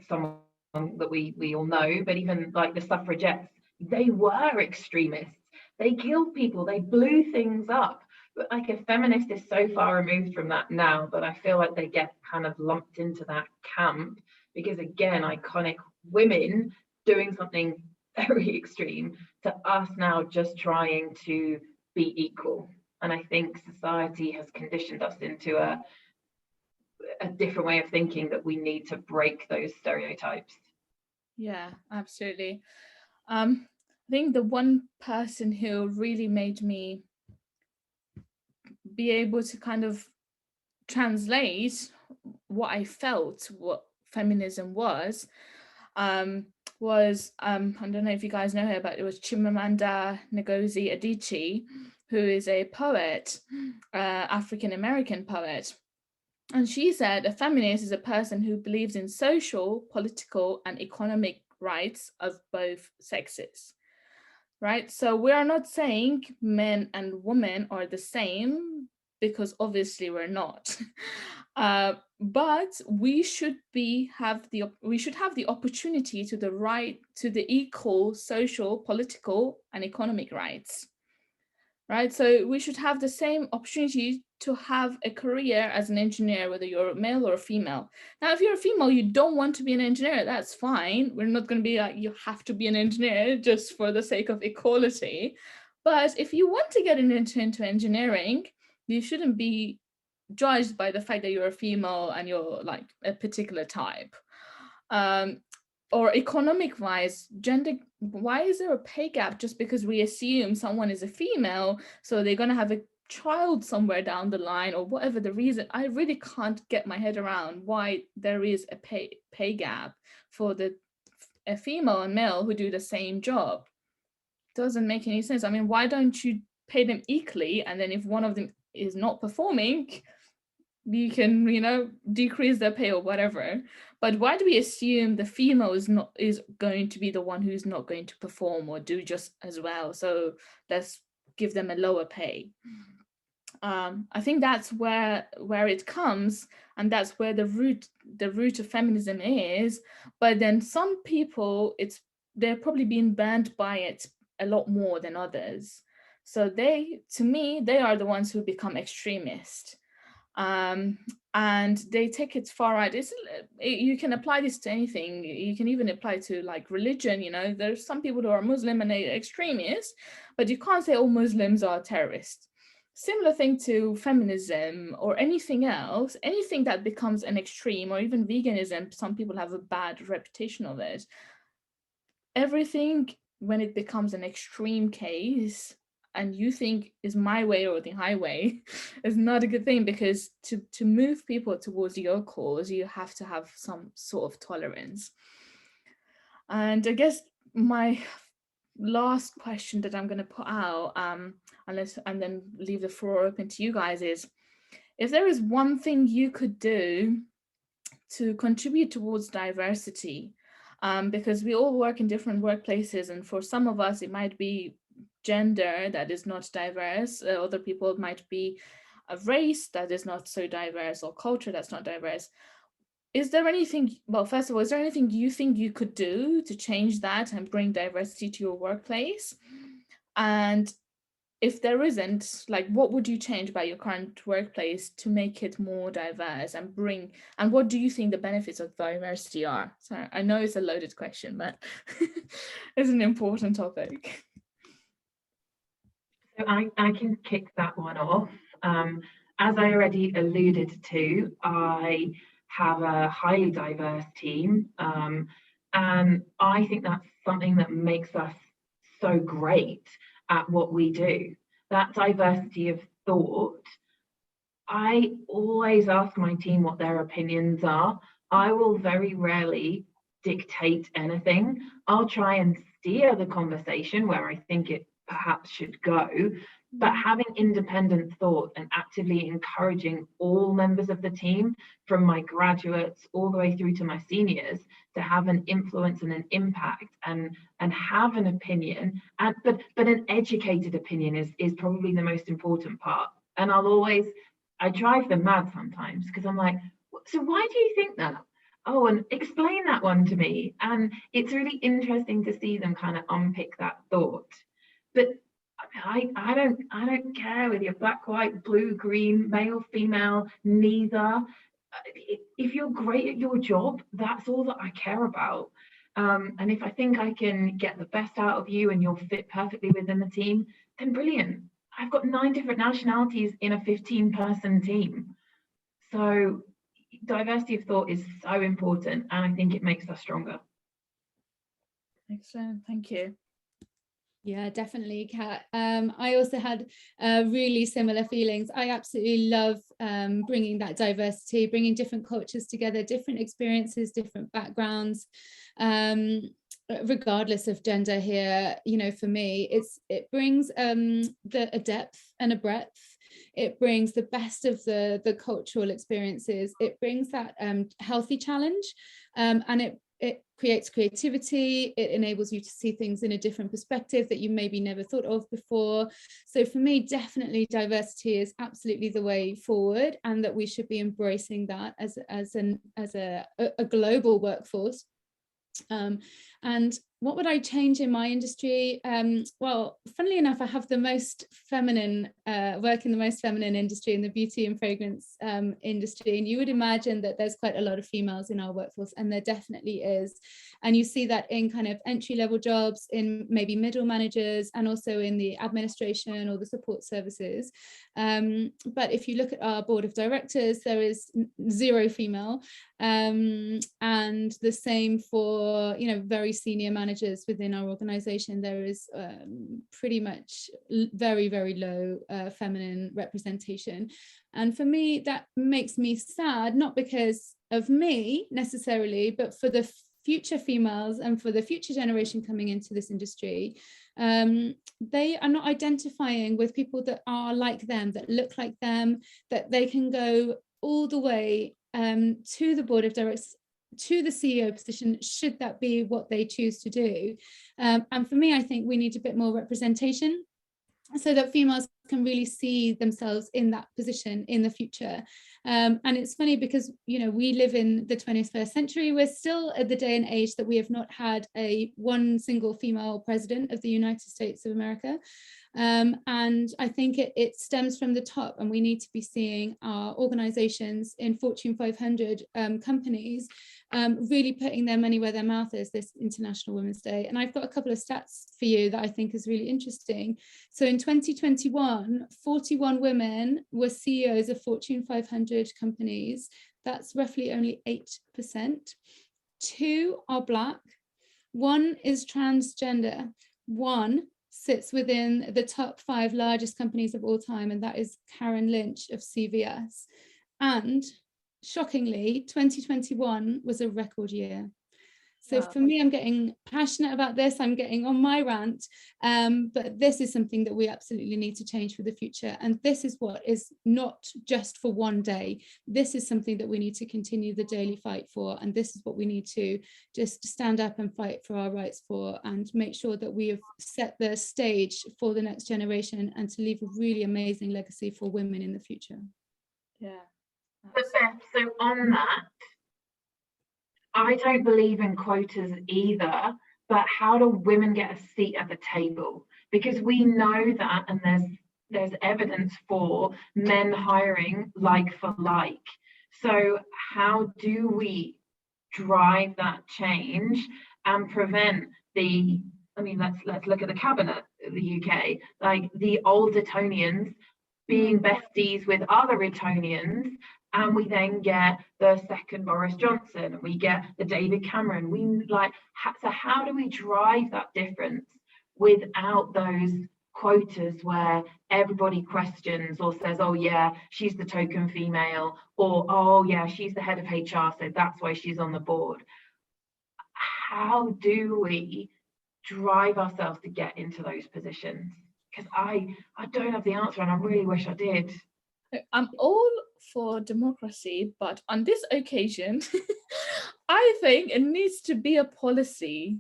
S2: someone that we all know, but even like the suffragettes, they were extremists. They killed people, they blew things up. But like a feminist is so far removed from that now that I feel like they get kind of lumped into that camp because, again, iconic women doing something very extreme to us now just trying to be equal. And I think society has conditioned us into a different way of thinking that we need to break those stereotypes.
S1: Yeah, absolutely. I think the one person who really made me be able to kind of translate what I felt, what feminism was I don't know if you guys know her, but it was Chimamanda Ngozi Adichie, who is a poet, African American poet. And she said a feminist is a person who believes in social, political, and economic rights of both sexes. Right? So we are not saying men and women are the same, because obviously we're not. But we should have the opportunity to the equal social, political, and economic rights. Right? So we should have the same opportunity to have a career as an engineer, whether you're a male or a female. Now, if you're a female, you don't want to be an engineer, that's fine. We're not going to be like, you have to be an engineer just for the sake of equality. But if you want to get into engineering, you shouldn't be judged by the fact that you're a female and you're like a particular type. Or economic wise, gender, why is there a pay gap just because we assume someone is a female, so they're going to have a child somewhere down the line, or whatever the reason? I really can't get my head around why there is a pay gap for a female and male who do the same job. Doesn't make any sense. I mean, why don't you pay them equally, and then if one of them is not performing, you can, decrease their pay or whatever. But why do we assume the female is going to be the one who's not going to perform or do just as well? So let's give them a lower pay. I think that's where it comes, and that's where the root of feminism is. But then some people, they're probably being burned by it a lot more than others. So to me, they are the ones who become extremist. And they take it far out. You can apply this to anything. You can even apply to like religion. There's some people who are Muslim and they're extremists, but you can't say all Muslims are terrorists. Similar thing to feminism or anything else, anything that becomes an extreme, or even veganism. Some people have a bad reputation of it. Everything, when it becomes an extreme case, and you think is my way or the highway, is not a good thing, because to move people towards your cause, you have to have some sort of tolerance. And I guess my last question that I'm going to put out, and then leave the floor open to you guys, is if there is one thing you could do to contribute towards diversity, because we all work in different workplaces, and for some of us it might be gender that is not diverse, other people might be a race that is not so diverse, or culture that's not diverse. Is there anything, well, first of all, is there anything you think you could do to change that and bring diversity to your workplace? And if there isn't, like, what would you change about your current workplace to make it more diverse and what do you think the benefits of diversity are? So I know it's a loaded question, but it's an important topic.
S2: So I can kick that one off. As I already alluded to, I have a highly diverse team, and I think that's something that makes us so great at what we do. That diversity of thought. I always ask my team what their opinions are. I will very rarely dictate anything. I'll try and steer the conversation where I think it perhaps should go, but having independent thought and actively encouraging all members of the team, from my graduates all the way through to my seniors, to have an influence and an impact and have an opinion, but an educated opinion is probably the most important part. And I drive them mad sometimes, because I'm like, so why do you think that? Oh, and explain that one to me. And it's really interesting to see them kind of unpick that thought. But I don't care whether you're black, white, blue, green, male, female, neither. If you're great at your job, that's all that I care about. And if I think I can get the best out of you and you'll fit perfectly within the team, then brilliant. I've got 9 different nationalities in a 15-person team. So diversity of thought is so important, and I think it makes us stronger.
S1: Excellent, thank you.
S3: Yeah, definitely, Kat. I also had really similar feelings. I absolutely love bringing that diversity, bringing different cultures together, different experiences, different backgrounds, regardless of gender here. You know, for me, it brings a depth and a breadth. It brings the best of the cultural experiences. It brings that healthy challenge, and it creates creativity. It enables you to see things in a different perspective that you maybe never thought of before. So for me, definitely diversity is absolutely the way forward, and that we should be embracing that as a global workforce. And what would I change in my industry? Well, funnily enough, I have the most feminine, work in the most feminine industry, in the beauty and fragrance industry. And you would imagine that there's quite a lot of females in our workforce, and there definitely is. And you see that in kind of entry-level jobs, in maybe middle managers, and also in the administration or the support services. But if you look at our board of directors, there is 0 female. And the same for, you know, very senior managers within our organization. There is pretty much very, very low feminine representation. And for me, that makes me sad, not because of me necessarily, but for the future females and for the future generation coming into this industry. They are not identifying with people that are like them, that look like them, that they can go all the way to the board of directors, to the CEO position, should that be what they choose to do. And for me, I think we need a bit more representation, so that females can really see themselves in that position in the future. And it's funny because, you know, we live in the 21st century. We're still at the day and age that we have not had one single female president of the United States of America. And I think it stems from the top, and we need to be seeing our organizations in Fortune 500 companies really putting their money where their mouth is this International Women's Day. And I've got a couple of stats for you that I think is really interesting. So in 2021, 41 women were CEOs of Fortune 500 companies. That's roughly only 8%. 2 are Black. 1 is transgender. 1 sits within the top 5 largest companies of all time, and that is Karen Lynch of CVS. And shockingly, 2021 was a record year. So for me, I'm getting passionate about this. I'm getting on my rant, but this is something that we absolutely need to change for the future. And this is what is not just for one day. This is something that we need to continue the daily fight for. And this is what we need to just stand up and fight for our rights for, and make sure that we have set the stage for the next generation, and to leave a really amazing legacy for women in the future.
S1: Yeah.
S2: But Beth, so on that, I don't believe in quotas either, but how do women get a seat at the table? Because we know that, and there's evidence for men hiring like for like. So how do we drive that change and prevent let's look at the cabinet of the UK, like the old Etonians being besties with other Etonians, and we then get the second Boris Johnson, and we get the David Cameron. So how do we drive that difference without those quotas where everybody questions or says, oh yeah, she's the token female, or oh yeah, she's the head of HR, so that's why she's on the board? How do we drive ourselves to get into those positions? Because I don't have the answer, and I really wish I did.
S1: I'm all for democracy, but on this occasion, I think it needs to be a policy.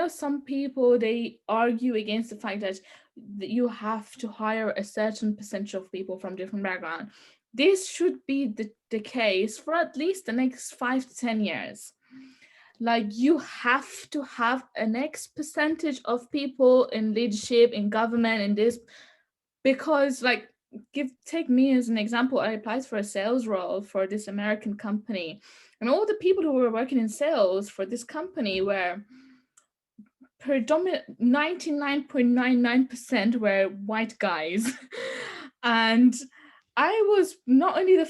S1: Some people, they argue against the fact that you have to hire a certain percentage of people from different backgrounds. This should be the case for at least the next 5 to 10 years. Like, you have to have an X percentage of people in leadership, in government, in this, because take me as an example. I applied for a sales role for this American company, and all the people who were working in sales for this company were predominant 99.99% were white guys. And I was not only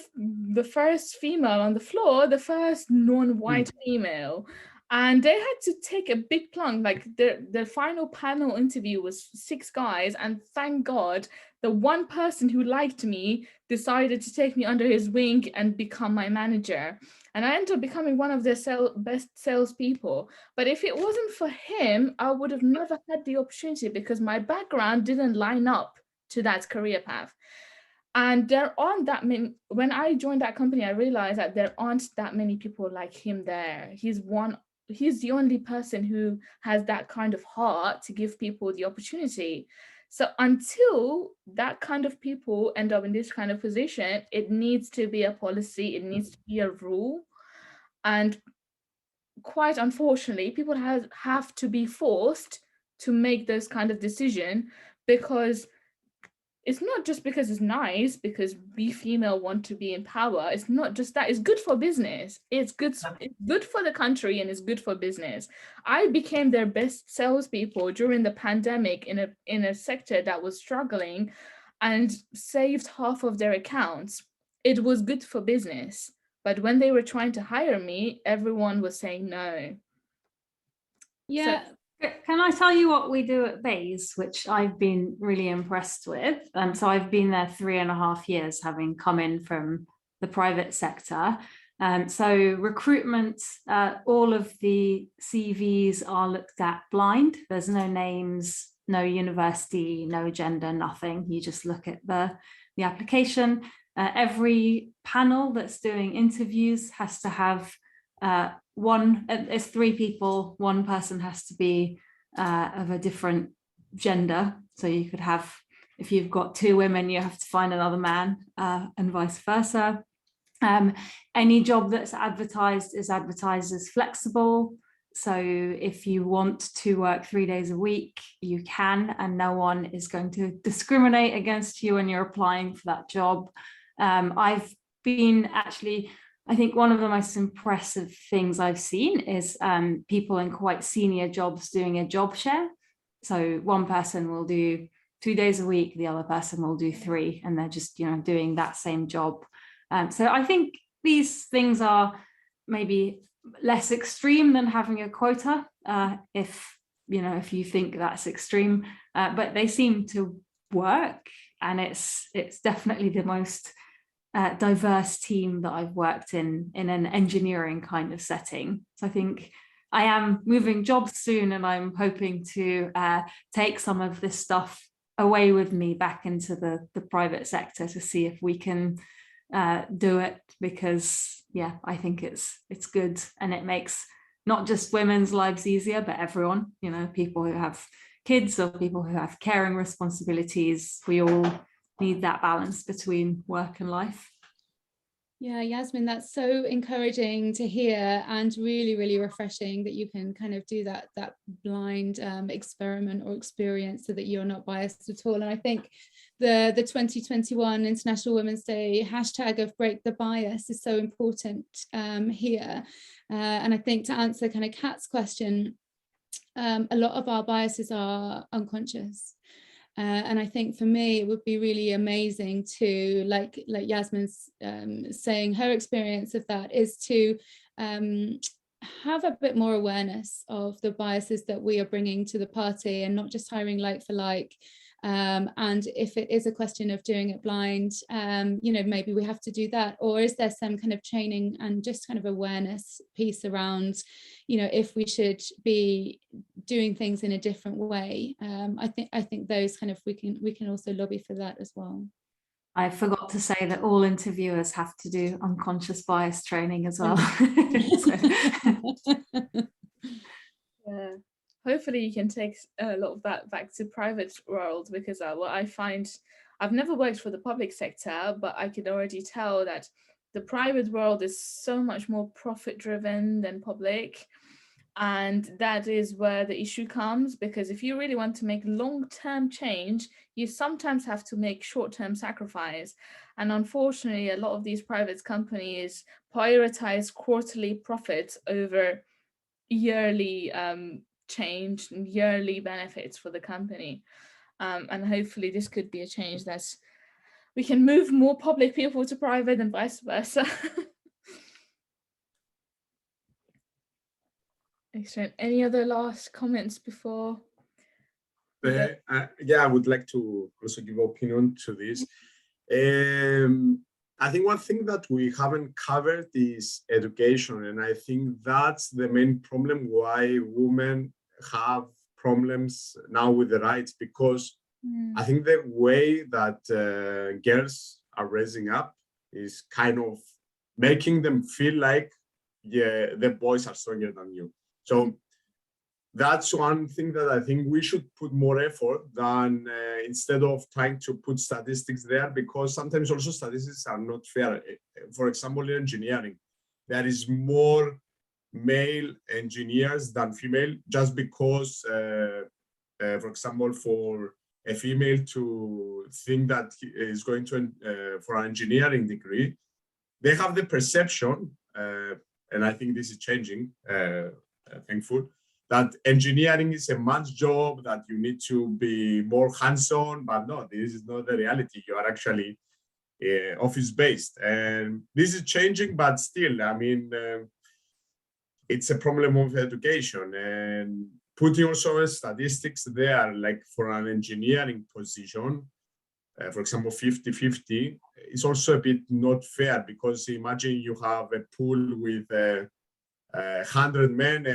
S1: the first female on the floor, the first non-white female. And they had to take a big plunge. Like the final panel interview was 6 guys, and thank God the one person who liked me decided to take me under his wing and become my manager. And I ended up becoming one of their best salespeople. But if it wasn't for him, I would have never had the opportunity because my background didn't line up to that career path. And there aren't that many. When I joined that company, I realized that there aren't that many people like him there. He's the only person who has that kind of heart to give people the opportunity. So until that kind of people end up in this kind of position, it needs to be a policy, it needs to be a rule. And quite unfortunately, people have to be forced to make those kind of decision, because it's not just because it's nice, because we female want to be in power. It's not just that. It's good for business. It's good for the country, and it's good for business. I became their best salespeople during the pandemic in a sector that was struggling, and saved half of their accounts. It was good for business. But when they were trying to hire me, everyone was saying no.
S3: Yeah.
S5: So, can I tell you what we do at Bays, which I've been really impressed with? So I've been there 3.5 years, having come in from the private sector. So recruitment, all of the CVs are looked at blind. There's no names, no university, no gender, nothing. You just look at the application. Every panel that's doing interviews has to have it's 3 people, one person has to be of a different gender. So you could have, if you've got 2 women, you have to find another man, and vice versa. Any job that's advertised is advertised as flexible. So if you want to work 3 days a week, you can, and no one is going to discriminate against you when you're applying for that job. I've been actually, I think one of the most impressive things I've seen is people in quite senior jobs doing a job share. So one person will do 2 days a week, the other person will do 3, and they're just, doing that same job. So I think these things are maybe less extreme than having a quota, if you think that's extreme, but they seem to work, and it's definitely the most diverse team that I've worked in an engineering kind of setting. So I think I am moving jobs soon, and I'm hoping to take some of this stuff away with me back into the private sector to see if we can do it, because I think it's good, and it makes not just women's lives easier, but everyone, people who have kids or people who have caring responsibilities. We all need that balance between work and life.
S3: Yeah, Yasmin, that's so encouraging to hear, and really, really refreshing that you can kind of do that blind experiment or experience, so that you're not biased at all. And I think the 2021 International Women's Day hashtag of break the bias is so important here. And I think to answer kind of Kat's question, a lot of our biases are unconscious. And I think for me, it would be really amazing to, like Yasmin's saying, her experience of that is to have a bit more awareness of the biases that we are bringing to the party, and not just hiring like for like. And if it is a question of doing it blind, maybe we have to do that. Or is there some kind of training and just kind of awareness piece around, if we should be doing things in a different way? I think those kind of, we can also lobby for that as well.
S5: I forgot to say that all interviewers have to do unconscious bias training as well.
S1: Yeah. Hopefully you can take a lot of that back to private world, because what I find, I've never worked for the public sector, but I can already tell that the private world is so much more profit driven than public. And that is where the issue comes, because if you really want to make long-term change, you sometimes have to make short-term sacrifice. And unfortunately, a lot of these private companies prioritize quarterly profits over yearly change and yearly benefits for the company. And hopefully this could be a change that we can move more public people to private and vice versa. Excellent. Any other last comments before?
S4: Yeah, I would like to also give opinion to this. I think one thing that we haven't covered is education, and I think that's the main problem why women have problems now with the rights, because I think the way that girls are raising up is kind of making them feel like, yeah, the boys are stronger than you. So that's one thing that I think we should put more effort than instead of trying to put statistics there, because sometimes also statistics are not fair. For example, in engineering, there is more male engineers than female, just because, for example, for a female to think that is going to for an engineering degree, they have the perception, and I think this is changing, thankful, that engineering is a man's job, that you need to be more hands-on, but no, this is not the reality. You are actually office-based, and this is changing, but still, I mean, it's a problem of education, and putting also statistics there, like for an engineering position, for example, 50-50, is also a bit not fair, because imagine you have a pool with 100 men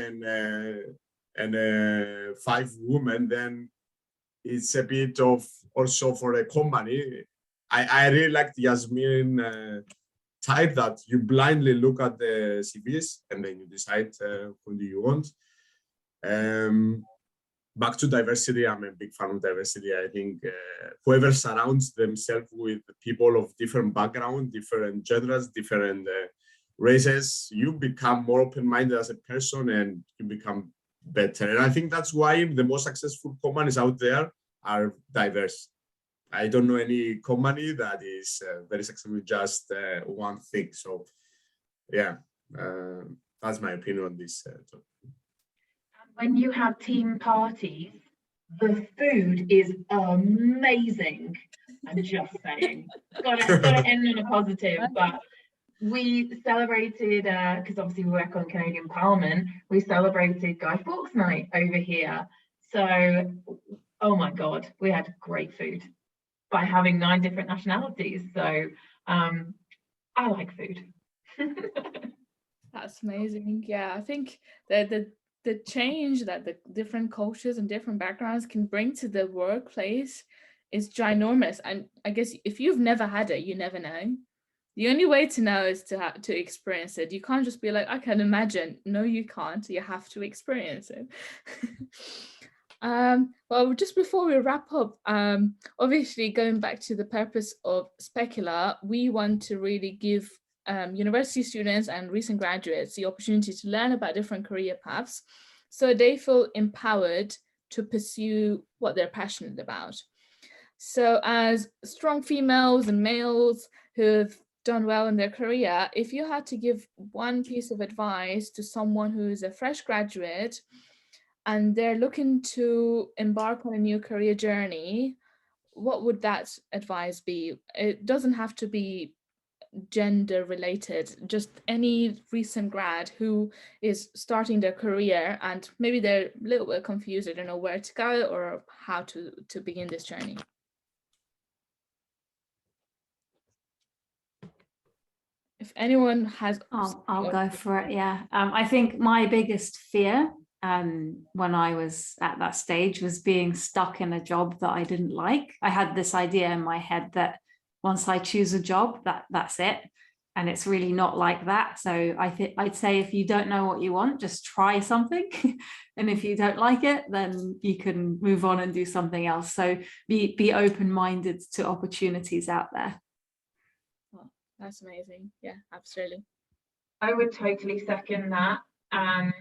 S4: and 5 women, then it's a bit of also for a company. I really like the Yasmin type, that you blindly look at the CVs and then you decide who do you want. Back to diversity, I'm a big fan of diversity. I think whoever surrounds themselves with people of different background, different genders, different races, you become more open-minded as a person and you become better. And I think that's why the most successful companies out there are diverse. I don't know any company that is very successful with just one thing. So yeah, that's my opinion on this topic.
S2: When you have team parties, the food is amazing. I'm just saying. Gotta end on a positive, but we celebrated, because obviously we work on Canadian Parliament, we celebrated Guy Fawkes Night over here. So, oh my God, we had great food by having 9 different nationalities. So I like food.
S1: That's amazing. Yeah, I think the change that the different cultures and different backgrounds can bring to the workplace is ginormous. And I guess if you've never had it, you never know. The only way to know is to experience it. You can't just be like, I can imagine. No, you can't. You have to experience it. Well, just before we wrap up, obviously going back to the purpose of Specular, we want to really give university students and recent graduates the opportunity to learn about different career paths so they feel empowered to pursue what they're passionate about. So as strong females and males who've done well in their career, if you had to give one piece of advice to someone who is a fresh graduate and they're looking to embark on a new career journey, what would that advice be? It doesn't have to be gender related, just any recent grad who is starting their career and maybe they're a little bit confused, they don't know where to go or how to begin this journey. If anyone has...
S5: I'll go for it, yeah. I think my biggest fear when I was at that stage was being stuck in a job that I didn't like. I had this idea in my head that once I choose a job, that's it. And it's really not like that. So I'd say if you don't know what you want, just try something. And if you don't like it, then you can move on and do something else. So be open-minded to opportunities out there.
S1: Well, that's amazing. Yeah, absolutely.
S2: I would totally second that. And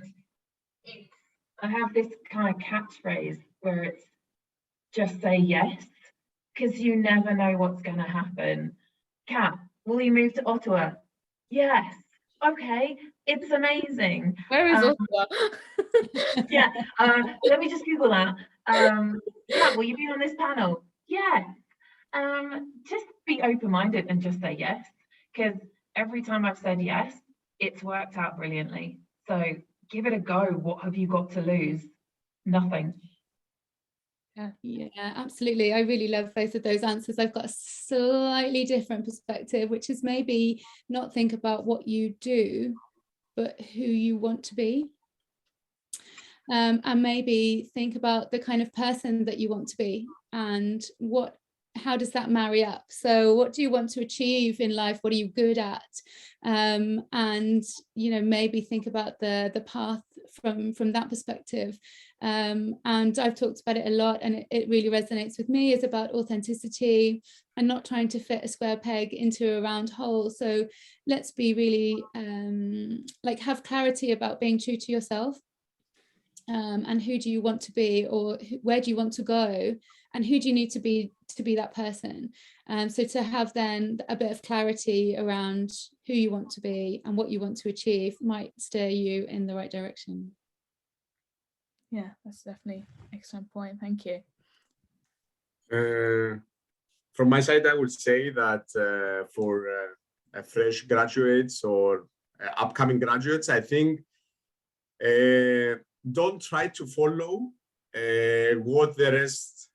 S2: I have this kind of catchphrase where it's just say yes, because you never know what's going to happen. Kat, will you move to Ottawa? Yes. Okay, It's amazing.
S1: Where is
S2: Um,
S1: Ottawa?
S2: yeah, let me just Google that. Kat, will you be on this panel? Yeah. Just be open-minded and just say yes, because every time I've said yes, it's worked out brilliantly. So give it a go. What have you got to lose? Nothing.
S3: Yeah, absolutely. I really love both of those answers. I've got a slightly different perspective, which is maybe not think about what you do, but who you want to be. And maybe think about the kind of person that you want to be and how does that marry up? So what do you want to achieve in life? What are you good at? And, you know, maybe think about the path from that perspective. And I've talked about it a lot, and it really resonates with me. It's about authenticity and not trying to fit a square peg into a round hole. So let's be really like have clarity about being true to yourself. And who do you want to be, or where do you want to go, and who do you need to be that person? So to have then a bit of clarity around who you want to be and what you want to achieve might steer you in the right direction.
S1: Yeah, that's definitely an excellent point. Thank you.
S4: From my side, I would say that for fresh graduates or upcoming graduates, I think don't try to follow what the rest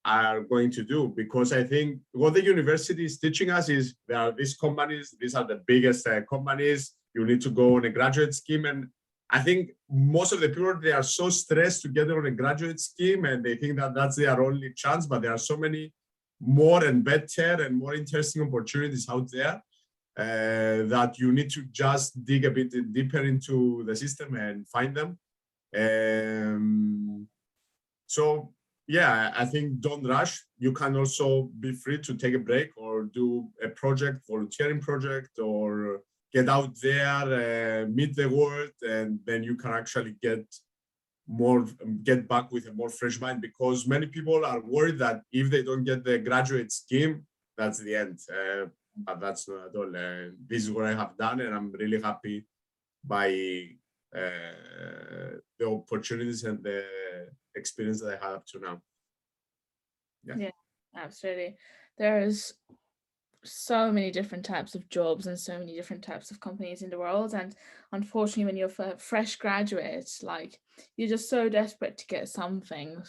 S4: are going to do, because I think what the university is teaching us is there are these companies, these are the biggest companies, you need to go on a graduate scheme. And I think most of the people, they are so stressed to get on a graduate scheme and they think that that's their only chance, but there are so many more and better and more interesting opportunities out there that you need to just dig a bit deeper into the system and find them. So yeah, I think don't rush. You can also be free to take a break or do a project, volunteering project, or get out there, meet the world, and then you can actually get back with a more fresh mind, because many people are worried that if they don't get the graduate scheme, that's the end. But that's not at all. This is what I have done, and I'm really happy by the opportunities and the experience that I had up to now.
S1: Yeah, absolutely. There's so many different types of jobs and so many different types of companies in the world, and unfortunately when you're a fresh graduate, like you're just so desperate to get some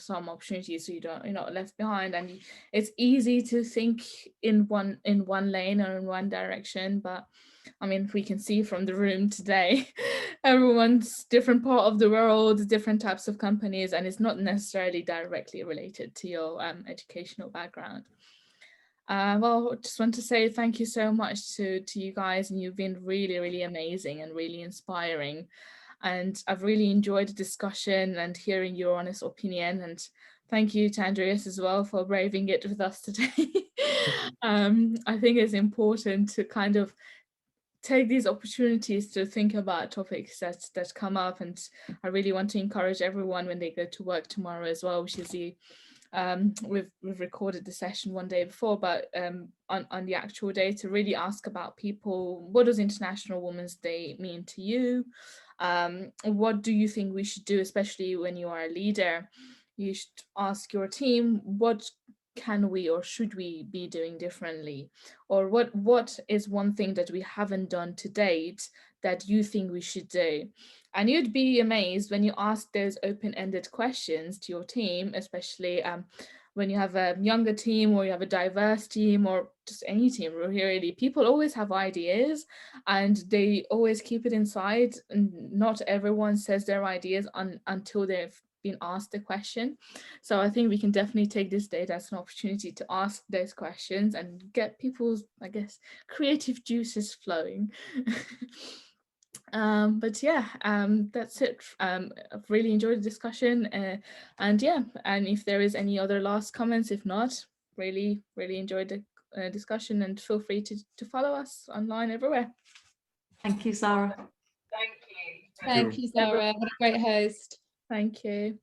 S1: opportunities so you're not left behind, and it's easy to think in one lane or in one direction. But I mean, we can see from the room today, everyone's different part of the world, different types of companies, and it's not necessarily directly related to your educational background. Well, just want to say thank you so much to you guys, and you've been really, really amazing and really inspiring. And I've really enjoyed the discussion and hearing your honest opinion. And thank you to Andreas as well for braving it with us today. I think it's important to kind of take these opportunities to think about topics that come up, and I really want to encourage everyone when they go to work tomorrow as well, which is we've recorded the session one day before, but on the actual day, to really ask about people, what does International Women's Day mean to you? What do you think we should do, especially when you are a leader? You should ask your team, what can we or should we be doing differently? Or what is one thing that we haven't done to date that you think we should do? And you'd be amazed when you ask those open-ended questions to your team, especially when you have a younger team or you have a diverse team or just any team really. People always have ideas and they always keep it inside, and not everyone says their ideas until they've been asked the question. So I think we can definitely take this date as an opportunity to ask those questions and get people's, I guess, creative juices flowing. But yeah, that's it. I've really enjoyed the discussion, and yeah, and if there is any other last comments, if not, really enjoyed the discussion, and feel free to follow us online everywhere.
S5: Thank you, Sarah.
S2: Thank you.
S3: Thank you, Sarah. What a great host.
S1: Thank you.